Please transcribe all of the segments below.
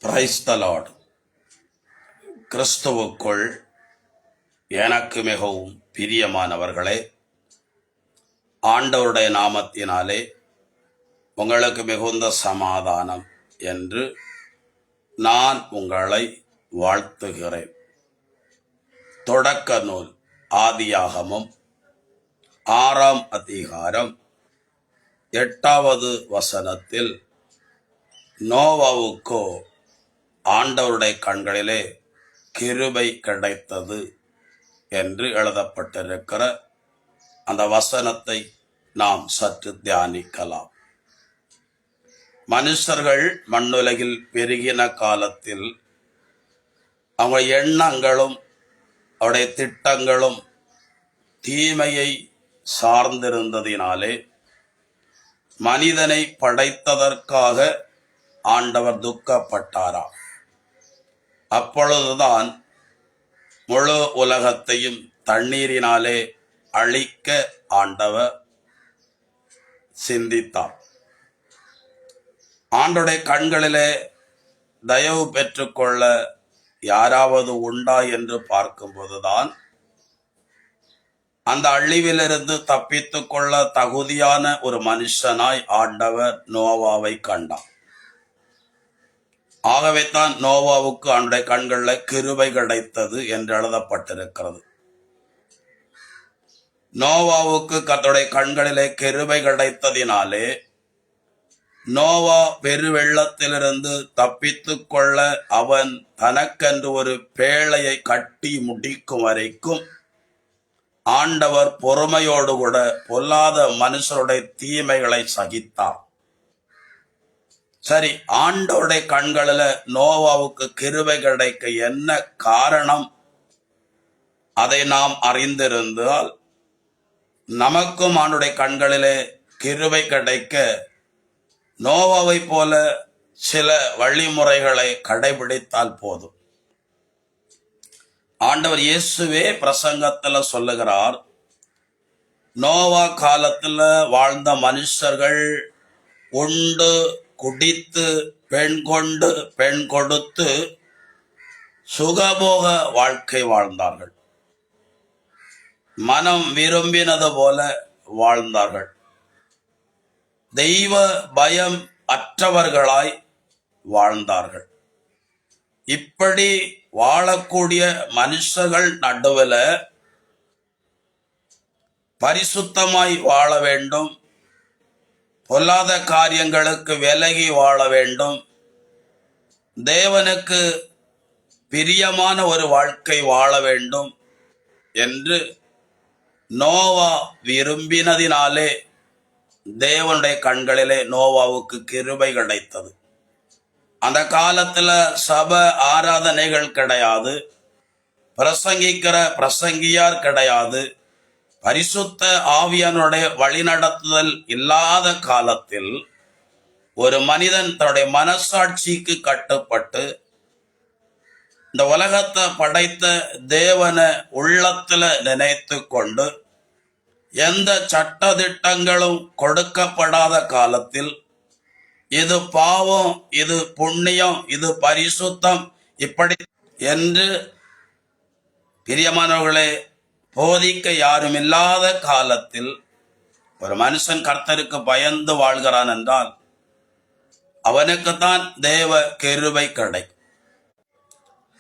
Praise the Lord. கிறிஸ்துவுக்குள் எனக்கு மிகவும் பிரியமானவர்களே, ஆண்டவருடைய நாமத்தினாலே உங்களுக்கு மிகுந்த சமாதானம் என்று நான் உங்களை வாழ்த்துகிறேன். தொடக்க நூல் ஆதியாகமம் 6ஆம் அதிகாரம் 8வது வசனத்தில் நோவாவுக்கோ ஆண்டவருடைய கண்களிலே கிருபை கிடைத்தது என்று எழுதப்பட்டிருக்கிற அந்த வசனத்தை நாம் சற்று தியானிக்கலாம். மனுஷர்கள் மண்ணுலகில் பெருகின காலத்தில் அவங்க எண்ணங்களும் அவருடைய திட்டங்களும் தீமையை சார்ந்திருந்ததினாலே மனிதனை படைத்ததற்காக ஆண்டவர் துக்கப்பட்டாராம். அப்பொழுதுதான் முழு உலகத்தையும் தண்ணீரினாலே அழிக்க ஆண்டவர் சிந்தித்தார். ஆண்டவருடைய கண்களிலே தயவு பெற்றுக்கொள்ள யாராவது உண்டா என்று பார்க்கும்போதுதான் அந்த அழிவிலிருந்து தப்பித்துக் கொள்ள தகுதியான ஒரு மனுஷனாய் ஆண்டவர் நோவாவை கண்டார். ஆகவே தான் நோவாவுக்கு அவனுடைய கண்களில் கிருபை கிடைத்தது என்று எழுதப்பட்டிருக்கிறது. நோவாவுக்கு கர்த்தருடைய கண்களிலே கிருபை கிடைத்ததினாலே நோவா பெருவெள்ளத்திலிருந்து தப்பித்துக் கொள்ள அவன் தனக்கென்று ஒரு பேழையை கட்டி முடிக்கும் வரைக்கும் ஆண்டவர் பொறுமையோடு கூட பொல்லாத மனுஷருடைய தீமைகளை சகித்தார். சரி, ஆண்டவருடைய கண்களில் நோவாவுக்கு கிருபை கிடைக்க என்ன காரணம்? அதை நாம் அறிந்திருந்தால் நமக்கும் ஆண்டவருடைய கண்களிலே கிருபை கிடைக்க நோவாவை போல சில வழிமுறைகளை கடைபிடித்தால் போதும். ஆண்டவர் இயேசுவே பிரசங்கத்துல சொல்லுகிறார், நோவா காலத்துல வாழ்ந்த மனுஷர்கள் உண்டு குடித்து பெண் கொண்டு பெண் கொடுத்து சுகபோக வாழ்க்கை வாழ்ந்தார்கள். மனம் விரும்பினது போல வாழ்ந்தார்கள். தெய்வ பயம் அற்றவர்களாய் வாழ்ந்தார்கள். இப்படி வாழக்கூடிய மனுஷர்கள் நடுவில் பரிசுத்தமாய் வாழ வேண்டும், பொல்லாத காரியங்களுக்கு விலகி வாழ வேண்டும், தேவனுக்கு பிரியமான ஒரு வாழ்க்கை வாழ வேண்டும் என்று நோவா விரும்பினதினாலே தேவனுடைய கண்களிலே நோவாவுக்கு கிருபை கிடைத்தது. அந்த காலத்துல சப ஆராதனைகள் கிடையாது, பிரசங்கிக்கிற பிரசங்கியார் கிடையாது, பரிசுத்த ஆவியானுடைய வழிநடத்துதல் இல்லாத காலத்தில் ஒரு மனிதன் தன்னுடைய மனசாட்சிக்கு கட்டுப்பட்டு இந்த உலகத்தை படைத்த தேவனை உள்ளத்துல நினைத்து கொண்டு எந்த சட்டதிட்டங்களும் கொடுக்கப்படாத காலத்தில் இது பாவம், இது புண்ணியம், இது பரிசுத்தம், இப்படி என்று பிரியமானவர்களே போதிக்க யாரும் இல்லாத காலத்தில் ஒரு மனுஷன் கர்த்தருக்கு பயந்து வாழ்கிறான் என்றால் அவனுக்குத்தான் தேவ கிருபை கிடைக்கும்.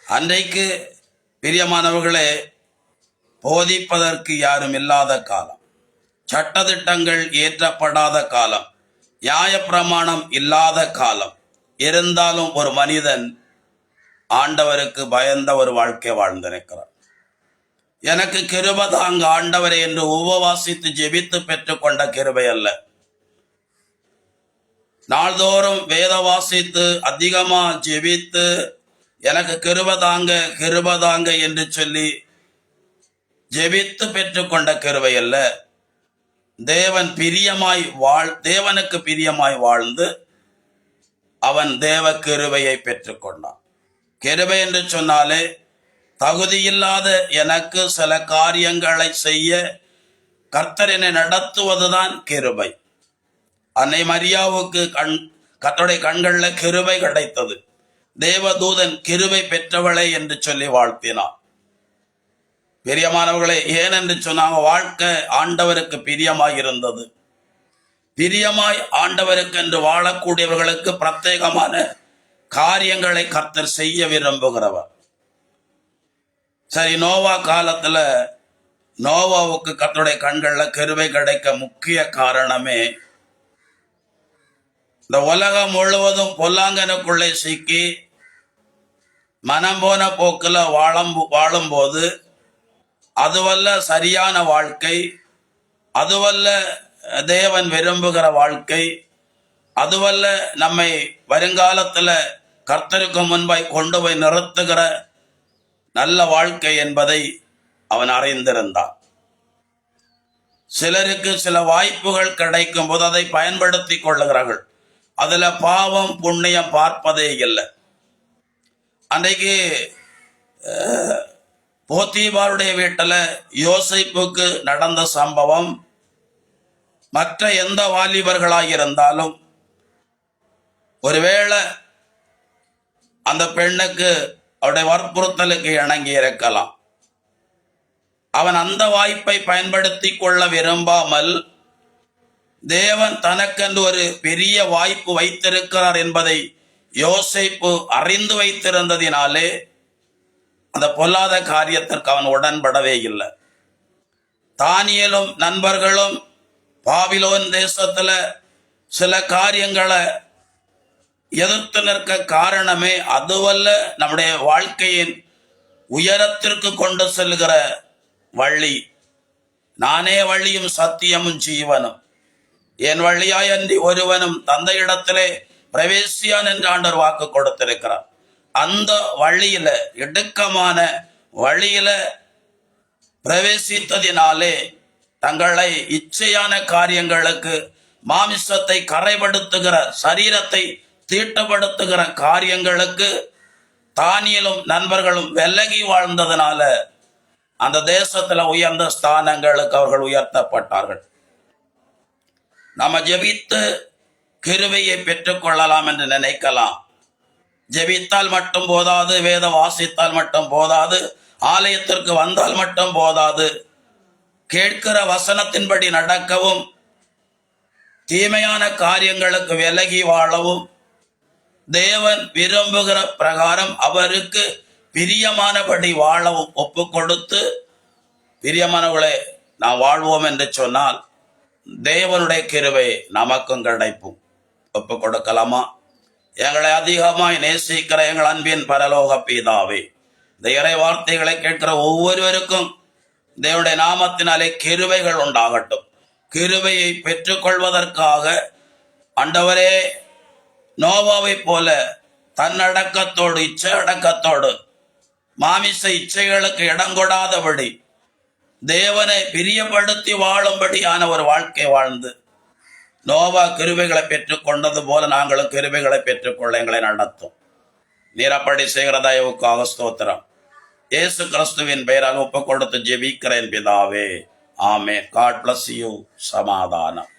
அன்றைக்கு பிரியமானவர்களே போதிப்பதற்கு யாரும் இல்லாத காலம், சட்டதிட்டங்கள் இயற்றப்படாத காலம், நியாயப்பிரமாணம் இல்லாத காலம். இருந்தாலும் ஒரு மனிதன் ஆண்டவருக்கு பயந்த ஒரு வாழ்க்கை வாழ்ந்திருக்கிறார். எனக்கு கிருபை தாங்க ஆண்டவரே என்று உபவாசித்து ஜெபித்து பெற்றுக்கொண்ட கிருபை அல்ல. நாள்தோறும் வேத வாசித்து அதிகமா ஜெபித்து எனக்கு கிருபை தாங்க என்று சொல்லி ஜெபித்து பெற்றுக்கொண்ட கிருபை அல்ல. தேவனுக்கு பிரியமாய் வாழ்ந்து அவன் தேவ கிருபையை பெற்றுக்கொண்டான். கிருபை என்று சொன்னாலே தகுதியில்லாத எனக்கு சில காரியங்களை செய்ய கர்த்தர் என்னை நடத்துவதுதான் கிருபை. அன்னை மரியாவுக்கு கர்த்தருடைய கண்கள்ல கிருபை கிடைத்தது. தேவதூதன் கிருபை பெற்றவளே என்று சொல்லி வாழ்த்தினான். பிரியமானவர்களே, ஏனென்று சொன்னாங்க, வாழ்க்கை ஆண்டவருக்கு பிரியமாய் இருந்தது. பிரியமாய் ஆண்டவருக்கு என்று வாழக்கூடியவர்களுக்கு பிரத்யேகமான காரியங்களை கர்த்தர் செய்ய விரும்புகிறவர். சரி, நோவா காலத்துல நோவாவுக்கு கர்த்தருடைய கண்கள்ல கிருபை கிடைக்க முக்கிய காரணமே, இந்த உலகம் முழுவதும் பொல்லாங்கனுக்குள்ளே சிக்கி மனம் போன போக்குல வாழும்போது அதுவல்ல சரியான வாழ்க்கை, அதுவல்ல தேவன் விரும்புகிற வாழ்க்கை, அதுவல்ல நம்மை வருங்காலத்துல கர்த்தருக்கு முன்பாய் கொண்டு போய் நிறுத்துகிற நல்ல வாழ்க்கை என்பதை அவன் அறிந்திருந்தான். சிலருக்கு சில வாய்ப்புகள் கிடைக்கும் போது அதை பயன்படுத்தி கொள்ளுகிறார்கள். அதுல பாவம் புண்ணியம் பார்ப்பதே இல்லை. அன்றைக்கு போத்தீபாருடைய வீட்டில் யோசேப்புக்கு நடந்த சம்பவம் மற்ற எந்த வாலிபர்களாக இருந்தாலும் ஒருவேளை அந்த பெண்ணுக்கு அவருடைய வற்புறுத்தலுக்கு இணங்கி இருக்கலாம். அவன் அந்த வாய்ப்பை பயன்படுத்தி கொள்ள விரும்பாமல் தேவன் தனக்கென்று ஒரு பெரிய வாய்ப்பு வைத்திருக்கிறார் என்பதை யோசேப்பு அறிந்து வைத்திருந்ததினாலே அந்த பொல்லாத காரியத்திற்கு அவன் உடன்படவே இல்லை. தானியேலும் நண்பர்களும் பாபிலோன் தேசத்துல சில காரியங்களை எதிர்த்து நிற்க காரணமே அதுவல்ல, நம்முடைய வாழ்க்கையின் உயரத்திற்கு கொண்டு செல்கிற வழி. நானே வழியும் சத்தியமும் ஜீவனும், என் வழியாய் அன்றி ஒருவனும் தந்தையிடத்திலே பிரவேசியான் என்று ஆண்டவர் வாக்கு கொடுத்திருக்கிறார். அந்த வழியில, இடுக்கமான வழியில பிரவேசித்ததினாலே தங்களை இச்சையான காரியங்களுக்கு, மாமிசத்தை கரைப்படுத்துகிற, சரீரத்தை தீட்டப்படுத்துகிற காரியங்களுக்கு தானியேலும் நண்பர்களும் விலகி வாழ்ந்ததுனால அந்த தேசத்துல உயர்ந்த ஸ்தானங்களுக்கு அவர்கள் உயர்த்தப்பட்டார்கள். நம்ம ஜெபித்து கிருபையை பெற்றுக்கொள்ளலாம் என்று நினைக்கலாம். ஜெபித்தால் மட்டும் போதாது, வேதம் வாசித்தால் மட்டும் போதாது, ஆலயத்திற்கு வந்தால் மட்டும் போதாது. கேட்கிற வசனத்தின்படி நடக்கவும், தீமையான காரியங்களுக்கு விலகி வாழவும், தேவன் விரும்புகிற பிரகாரம் அவருக்கு பிரியமானபடி வாழவும் ஒப்பு கொடுத்து, பிரியமானவர்களே நாம் வாழ்வோம் என்று சொன்னால் தேவனுடைய கிருபை நமக்கும் கிடைக்கும். ஒப்பு கொடுக்கலாமா? எங்களை அதிகமாய் நேசிக்கிற எங்கள் அன்பின் பரலோக பிதாவே, இந்த இறை வார்த்தைகளை கேட்கிற ஒவ்வொருவருக்கும் தேவனுடைய நாமத்தினாலே கிருபைகள் உண்டாகட்டும். கிருபையை பெற்றுக்கொள்வதற்காக ஆண்டவரே, நோவாவை போல தன்னடக்கத்தோடு, இச்சை அடக்கத்தோடு, மாமிச இச்சைகளுக்கு இடம் கொடாதபடி தேவனை பிரியப்படுத்தி வாழும்படியான ஒரு வாழ்க்கை வாழ்ந்து நோவா கிருபைகளை பெற்றுக்கொண்டது போல நாங்களும் கிருபைகளை பெற்றுக்கொள்ள எங்களை நடத்தும். நீரப்படி செய்கிற தயவுக்காக ஸ்தோத்திரம். இயேசு கிறிஸ்துவின் பெயரால் ஒப்பு கொடுத்து ஜெபிக்கிறேன் பிதாவே, ஆமென். God bless you. சமாதானம்.